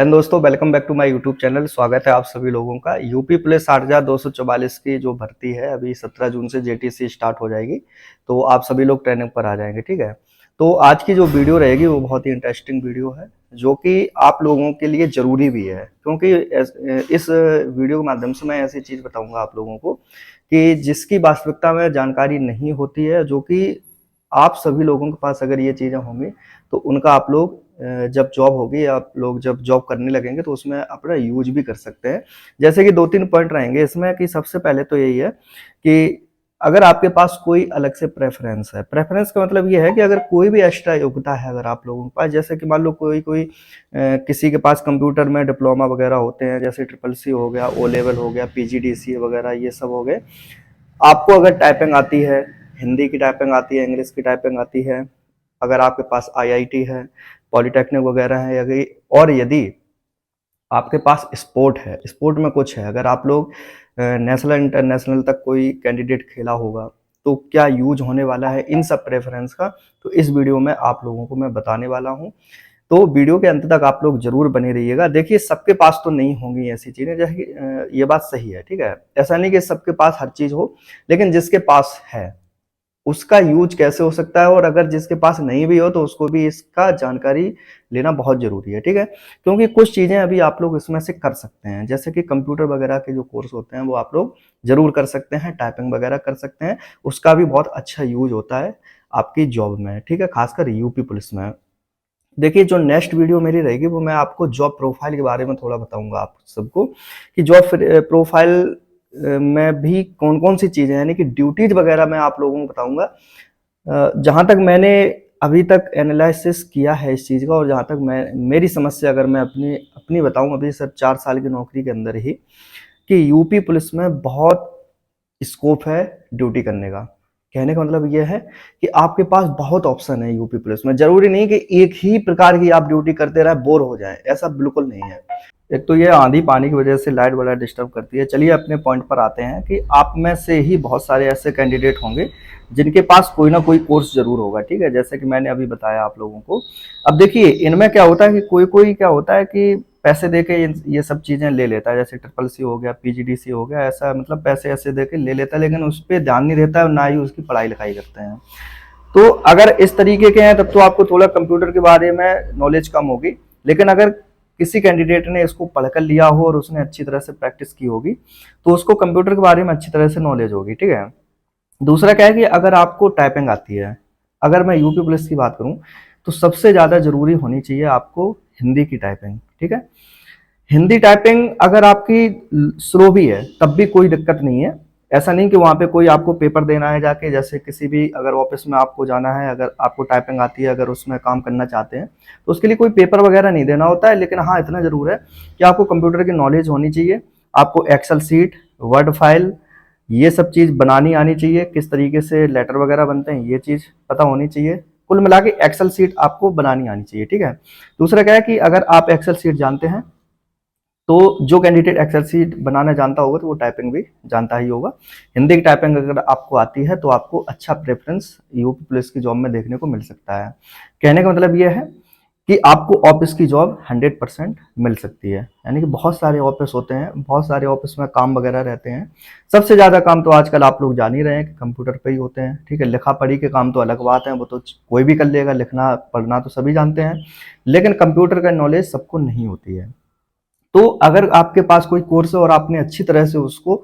And दोस्तों, welcome back to my YouTube channel. स्वागत है आप सभी लोगों का। यूपी पुलिस 8,244 की जो भर्ती है अभी 17 जून से जेटीसी स्टार्ट हो जाएगी, तो आप सभी लोग ट्रेनिंग पर आ जाएंगे। ठीक है, तो आज की जो वीडियो रहेगी वो बहुत ही इंटरेस्टिंग वीडियो है जो कि आप लोगों के लिए ज़रूरी भी है, क्योंकि इस वीडियो के माध्यम से मैं ऐसी चीज़ बताऊंगा आप लोगों को कि जिसकी वास्तविकता में जानकारी नहीं होती है, जो कि आप सभी लोगों के पास अगर ये चीज़ें होंगी तो उनका आप लोग जब जॉब होगी, आप लोग जब जॉब करने लगेंगे तो उसमें अपना यूज भी कर सकते हैं। जैसे कि 2-3 पॉइंट रहेंगे इसमें कि सबसे पहले तो यही है कि अगर आपके पास कोई अलग से प्रेफ़रेंस है, प्रेफ़रेंस का मतलब ये है कि अगर कोई भी एक्स्ट्रा योग्यता है अगर आप लोगों के पास, जैसे कि मान लो कोई किसी के पास कंप्यूटर में डिप्लोमा वगैरह होते हैं, जैसे ट्रिपल सी हो गया, ओ लेवल हो गया, पीजीडीसीए वगैरह ये सब हो गए। आपको अगर टाइपिंग आती है, हिंदी की टाइपिंग आती है, इंग्लिश की टाइपिंग आती है, अगर आपके पास आईआईटी है, पॉलिटेक्निक वगैरह है, और यदि आपके पास स्पोर्ट है, स्पोर्ट में कुछ है, अगर आप लोग नेशनल इंटरनेशनल तक कोई कैंडिडेट खेला होगा तो क्या यूज होने वाला है इन सब प्रेफरेंस का, तो इस वीडियो में आप लोगों को मैं बताने वाला हूं। तो वीडियो के अंत तक आप लोग जरूर बने रहिएगा। देखिए, सबके पास तो नहीं होंगी ऐसी चीजें, जैसे कि ये बात सही है। ठीक है, ऐसा नहीं कि सबके पास हर चीज हो, लेकिन जिसके पास है उसका यूज कैसे हो सकता है, और अगर जिसके पास नहीं भी हो तो उसको भी इसका जानकारी लेना बहुत जरूरी है। ठीक है, क्योंकि कुछ चीजें अभी आप लोग इसमें से कर सकते हैं, जैसे कि कंप्यूटर वगैरह के जो कोर्स होते हैं वो आप लोग जरूर कर सकते हैं, टाइपिंग वगैरह कर सकते हैं, उसका भी बहुत अच्छा यूज होता है आपकी जॉब में। ठीक है, खासकर यूपी पुलिस में। देखिए, जो नेक्स्ट वीडियो मेरी रहेगी वो मैं आपको जॉब प्रोफाइल के बारे में थोड़ा बताऊंगा आप सबको कि जॉब प्रोफाइल में भी कौन कौन सी चीजें, यानी कि ड्यूटीज वगैरह मैं आप लोगों को बताऊंगा। जहां तक मैंने अभी तक एनालिसिस किया है इस चीज का, और जहां तक मैं मेरी समझ से अगर मैं अपनी अपनी बताऊं अभी सर 4 साल की नौकरी के अंदर ही, कि यूपी पुलिस में बहुत स्कोप है ड्यूटी करने का। कहने का मतलब ये है कि आपके पास बहुत ऑप्शन है यूपी पुलिस में। जरूरी नहीं कि एक ही प्रकार की आप ड्यूटी करते रहे, बोर हो जाए, ऐसा बिल्कुल नहीं है। एक तो ये आंधी पानी की वजह से लाइट वाला डिस्टर्ब करती है। चलिए अपने पॉइंट पर आते हैं कि आप में से ही बहुत सारे ऐसे कैंडिडेट होंगे जिनके पास कोई ना कोई कोर्स जरूर होगा। ठीक है, जैसे कि मैंने अभी बताया आप लोगों को। अब देखिए, इनमें क्या होता है कि कोई कोई क्या होता है कि पैसे दे के ये सब चीजें ले लेता है, जैसे ट्रिपल सी हो गया, पीजीडीसी हो गया, ऐसा मतलब पैसे ऐसे दे के ले लेता है, लेकिन उस पर ध्यान नहीं रहता है, ना ही उसकी पढ़ाई लिखाई करते हैं। तो अगर इस तरीके के हैं तब तो आपको थोड़ा कंप्यूटर के बारे में नॉलेज कम होगी, लेकिन अगर किसी कैंडिडेट ने इसको पढ़कर लिया हो और उसने अच्छी तरह से प्रैक्टिस की होगी तो उसको कंप्यूटर के बारे में अच्छी तरह से नॉलेज होगी। ठीक है, दूसरा क्या है कि अगर आपको टाइपिंग आती है, अगर मैं यूपी पुलिस की बात करूं तो सबसे ज्यादा जरूरी होनी चाहिए आपको हिंदी की टाइपिंग। ठीक है, हिंदी टाइपिंग अगर आपकी स्लो भी है तब भी कोई दिक्कत नहीं है। ऐसा नहीं कि वहाँ पे कोई आपको पेपर देना है जाके, जैसे किसी भी अगर ऑफिस में आपको जाना है, अगर आपको टाइपिंग आती है, अगर उसमें काम करना चाहते हैं तो उसके लिए कोई पेपर वगैरह नहीं देना होता है। लेकिन हाँ, इतना जरूर है कि आपको कंप्यूटर की नॉलेज होनी चाहिए, आपको एक्सेल सीट, वर्ड फाइल, ये सब चीज़ बनानी आनी चाहिए, किस तरीके से लेटर वगैरह बनते हैं ये चीज़ पता होनी चाहिए। कुल मिला के एक्सेल सीट आपको बनानी आनी चाहिए। ठीक है, दूसरा क्या है कि अगर आप एक्सेल सीट जानते हैं तो जो कैंडिडेट एक्सेल सीट बनाना जानता होगा तो वो टाइपिंग भी जानता ही होगा। हिंदी की टाइपिंग अगर आपको आती है तो आपको अच्छा प्रेफरेंस यूपी पुलिस की जॉब में देखने को मिल सकता है। कहने का मतलब ये है कि आपको ऑफिस की जॉब 100% मिल सकती है, यानी कि बहुत सारे ऑफिस होते हैं, बहुत सारे ऑफिस में काम वगैरह रहते हैं। सबसे ज़्यादा काम तो आजकल आप लोग जान ही रहे हैं कि कंप्यूटर पे ही होते हैं। ठीक है, लिखा पढ़ी के काम तो अलग बात है, वो तो कोई भी कर लेगा, लिखना पढ़ना तो सभी जानते हैं, लेकिन कंप्यूटर का नॉलेज सबको नहीं होती है। तो अगर आपके पास कोई कोर्स है और आपने अच्छी तरह से उसको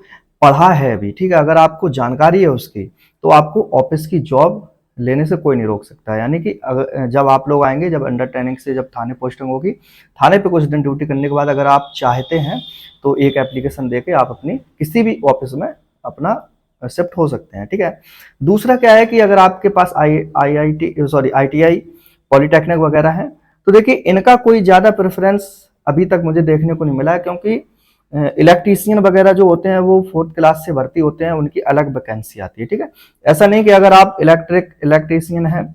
पढ़ा है अभी, ठीक है, अगर आपको जानकारी है उसकी, तो आपको ऑफिस की जॉब लेने से कोई नहीं रोक सकता। यानी कि अगर जब आप लोग आएंगे, जब अंडर ट्रेनिंग से जब थाने पोस्टिंग होगी, थाने पे कुछ दिन ड्यूटी करने के बाद अगर आप चाहते हैं तो एक एप्लीकेशन दे के आप अपनी किसी भी ऑफिस में अपना शिफ्ट हो सकते हैं। ठीक है, दूसरा क्या है कि अगर आपके पास आईटीआई, पॉलिटेक्निक वगैरह है, तो देखिए इनका कोई ज़्यादा प्रेफरेंस अभी तक मुझे देखने को नहीं मिला है, क्योंकि इलेक्ट्रीशियन वगैरह जो होते हैं वो 4th क्लास से भर्ती होते हैं, उनकी अलग वैकेंसी आती है। ठीक है, ऐसा नहीं कि अगर आप इलेक्ट्रीशियन हैं,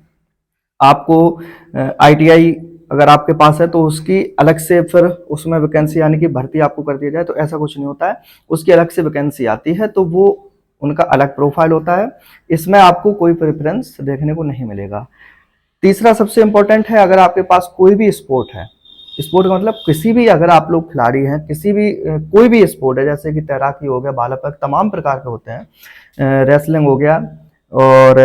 आपको आईटीआई अगर आपके पास है तो उसकी अलग से फिर उसमें वैकेंसी यानी कि भर्ती आपको कर दिया जाए, तो ऐसा कुछ नहीं होता है। उसकी अलग से वैकेंसी आती है, तो वो उनका अलग प्रोफाइल होता है, इसमें आपको कोई प्रेफरेंस देखने को नहीं मिलेगा। तीसरा सबसे इंपॉर्टेंट है, अगर आपके पास कोई भी स्पोर्ट है, स्पोर्ट का मतलब किसी भी, अगर आप लोग खिलाड़ी हैं, किसी भी कोई भी स्पोर्ट है, जैसे कि तैराकी हो गया, भाला फेंक, तमाम प्रकार के होते हैं, रेसलिंग हो गया, और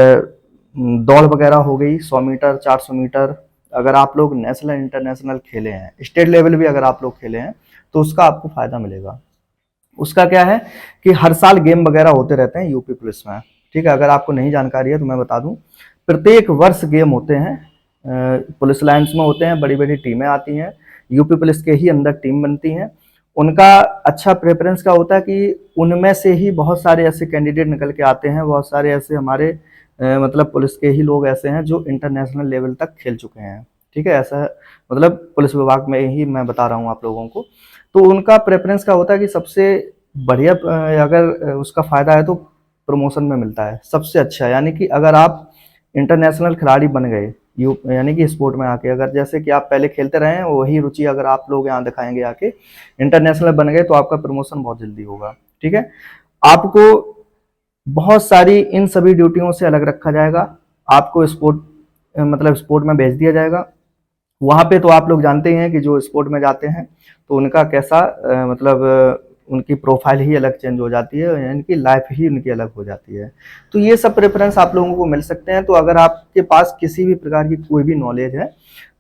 दौड़ वगैरह हो गई, 100 मीटर, 400 मीटर, अगर आप लोग नेशनल इंटरनेशनल खेले हैं, स्टेट लेवल भी अगर आप लोग खेले हैं, तो उसका आपको फायदा मिलेगा। उसका क्या है कि हर साल गेम वगैरह होते रहते हैं यूपी पुलिस में, ठीक है। अगर आपको नहीं जानकारी है तो मैं बता दूं, प्रत्येक वर्ष गेम होते हैं, पुलिस लाइन्स में होते हैं, बड़ी बड़ी टीमें आती हैं, यूपी पुलिस के ही अंदर टीम बनती हैं। उनका अच्छा प्रेफरेंस क्या होता है कि उनमें से ही बहुत सारे ऐसे कैंडिडेट निकल के आते हैं, बहुत सारे ऐसे हमारे मतलब पुलिस के ही लोग ऐसे हैं जो इंटरनेशनल लेवल तक खेल चुके हैं, ठीक है। ऐसा मतलब पुलिस विभाग में ही मैं बता रहा हूँ आप लोगों को। तो उनका प्रेफरेंस क्या होता है कि सबसे बढ़िया, अगर उसका फ़ायदा है तो प्रमोशन में मिलता है सबसे अच्छा। यानी कि अगर आप इंटरनेशनल खिलाड़ी बन गए, यानी कि स्पोर्ट में आके, अगर जैसे कि आप पहले खेलते रहे हैं वही रुचि अगर आप लोग यहाँ दिखाएंगे आके, इंटरनेशनल बन गए, तो आपका प्रमोशन बहुत जल्दी होगा, ठीक है। आपको बहुत सारी इन सभी ड्यूटियों से अलग रखा जाएगा, आपको स्पोर्ट मतलब स्पोर्ट में भेज दिया जाएगा। वहाँ पे तो आप लोग जानते ही हैं कि जो स्पोर्ट में जाते हैं तो उनका कैसा मतलब उनकी प्रोफाइल ही अलग चेंज हो जाती है, यानी कि लाइफ ही उनकी अलग हो जाती है। तो ये सब प्रेफरेंस आप लोगों को मिल सकते हैं। तो अगर आपके पास किसी भी प्रकार की कोई भी नॉलेज है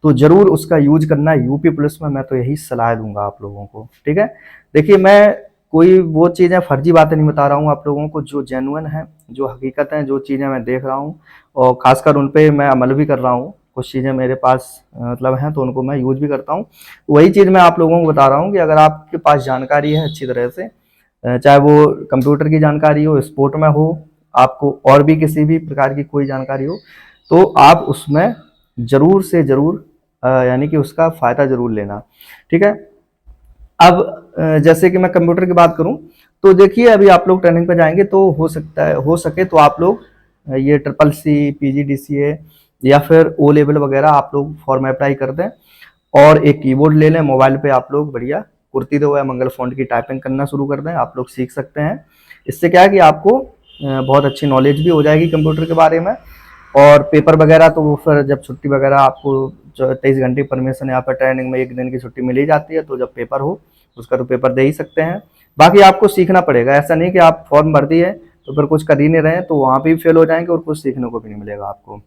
तो जरूर उसका यूज करना है यूपी पुलिस में, मैं तो यही सलाह दूंगा आप लोगों को, ठीक है। देखिए, मैं कोई वो चीज़ें फर्जी बातें नहीं बता रहा हूँ आप लोगों को, जो जेन्युइन है, जो हकीकत है, जो चीज़ें मैं देख रहा हूँ और खासकर उन पे मैं अमल भी कर रहा हूँ। कुछ चीज़ें मेरे पास मतलब हैं तो उनको मैं यूज भी करता हूँ। वही चीज़ मैं आप लोगों को बता रहा हूँ कि अगर आपके पास जानकारी है अच्छी तरह से, चाहे वो कंप्यूटर की जानकारी हो, स्पोर्ट में हो, आपको और भी किसी भी प्रकार की कोई जानकारी हो, तो आप उसमें जरूर से जरूर यानी कि उसका फायदा जरूर लेना, ठीक है। अब जैसे कि मैं कंप्यूटर की बात करूं, तो देखिए अभी आप लोग ट्रेनिंग पे जाएंगे तो हो सकता है, हो सके तो आप लोग ये CCC, PGDCA या फिर ओ लेवल वगैरह आप लोग फॉर्म अप्लाई कर दें, और एक कीबोर्ड ले लें, मोबाइल पे आप लोग बढ़िया कुर्ती दो या मंगल फॉन्ट की टाइपिंग करना शुरू कर दें, आप लोग सीख सकते हैं। इससे क्या है कि आपको बहुत अच्छी नॉलेज भी हो जाएगी कंप्यूटर के बारे में। और पेपर वगैरह तो वो फिर जब छुट्टी वगैरह आपको, जो 23 घंटे परमिशन यहाँ पर ट्रेनिंग में 1 दिन की छुट्टी मिल ही जाती है, तो जब पेपर हो उसका तो पेपर दे ही सकते हैं। बाकी आपको सीखना पड़ेगा, ऐसा नहीं कि आप फॉर्म भर दिए तो फिर कुछ कर ही नहीं रहे तो वहाँ भी फेल हो जाएंगे और कुछ सीखने को भी नहीं मिलेगा आपको।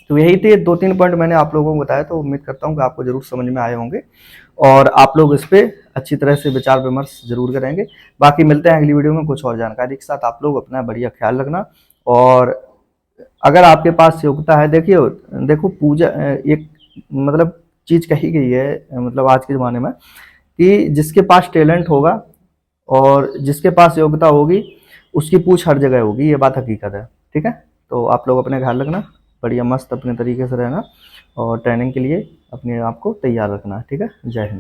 तो यही थे 2-3 पॉइंट मैंने आप लोगों को बताया, तो उम्मीद करता हूँ कि आपको जरूर समझ में आए होंगे और आप लोग इस पर अच्छी तरह से विचार विमर्श जरूर करेंगे। बाकी मिलते हैं अगली वीडियो में कुछ और जानकारी के साथ। आप लोग अपना बढ़िया ख्याल रखना, और अगर आपके पास योग्यता है, देखिए देखो पूजा एक मतलब चीज कही गई है, मतलब आज के ज़माने में, कि जिसके पास टैलेंट होगा और जिसके पास योग्यता होगी उसकी पूछ हर जगह होगी, ये बात हकीकत है, ठीक है। तो आप लोग अपने ख्याल रखना, बढ़िया मस्त अपने तरीके से रहना और ट्रेनिंग के लिए अपने आप को तैयार रखना, ठीक है। जय हिंद।